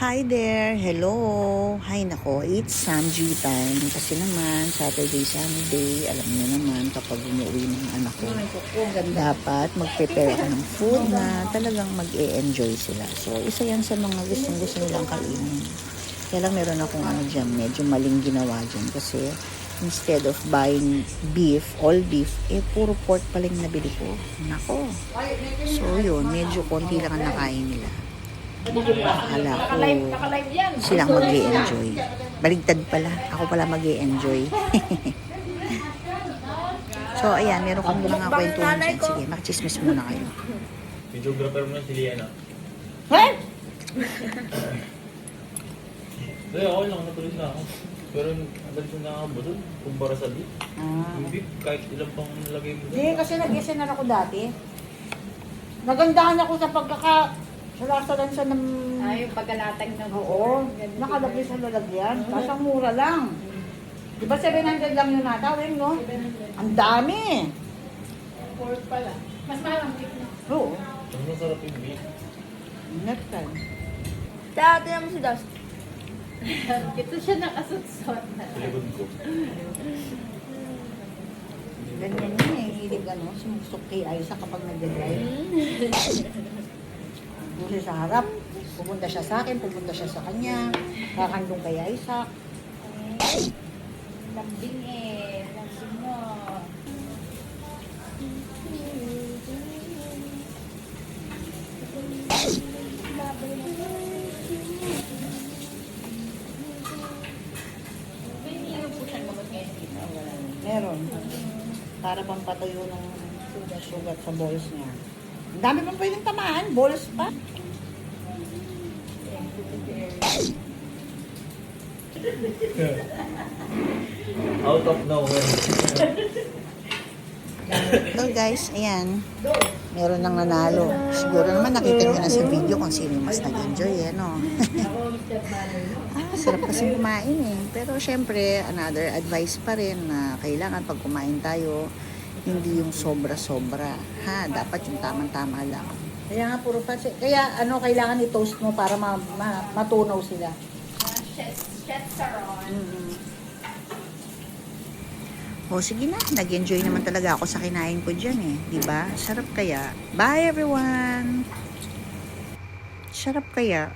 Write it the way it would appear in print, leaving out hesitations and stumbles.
Hi there! Hello! Hi nako, it's Samji time. Kasi naman, Saturday, Sunday, alam niyo naman, kapag umuwi ng anak ko, dapat mag-prepare ako ng food na talagang mag-e-enjoy sila. So, isa yan sa mga gustong-gusto nilang kainin. Kaya lang meron akong dyan, medyo maling ginawa dyan. Kasi, instead of buying beef, all beef, puro pork pala yung nabili ko. Nako! So, yun, medyo konti lang ang nakain nila. Akala ko silang mag-i-enjoy. Baligtad pala. Ako pala mag-i-enjoy. So, ayan. Meron kami mga kwentuhan dyan. Sige, makichismis muna kayo. Videographer mo na si Liana. What? Hindi, ako lang. Natulis na ako. Pero agad siya nakabudol. Kumpara sa beef. Yung beef, kahit ilang pang nalagay mo. Hindi, kasi nag-SNR ako dati. Nagandahan ako sa salasalan siya ng... yung pagkalatag ng Oo, nakalagay sa lalagyan. Tapos ang mura lang. Di ba 700 lang yung natawin, no? Ang dami! pork pala. Mas mahal ang beef na. Oo. Mas masarap yung beef. Next time. Dati naman si Dust. Ito siya nakasutsot na. Sa likod ko. Ganyan yun eh. Hilig sumusok kay Aiza kapag nag-drive. Kasi sa harap, pupunta siya sa akin, pupunta siya sa kanya, kakandong kay Aiza. Lambing eh. Lambing mo. Meron. Para pang patayo ng sugat sa balls niya. Ang dami pang pwedeng tamaan, balls pa. Out of nowhere. So guys, ayan. Meron nang nanalo. Siguro naman nakita nyo na sa video kung sino mas nag-enjoy, no? Sarap kasi kumain eh. Pero syempre, another advice pa rin na kailangan pag kumain tayo, hindi yung sobra-sobra. Ha, dapat yung tamang-tama lang. Kaya nga puro pansit. Kaya kailangan i-toast mo para matunaw sila. Chetzaron. O sige na, nag-enjoy naman talaga ako sa kinain ko dyan eh. Diba? Sarap kaya. Bye everyone! Sarap kaya.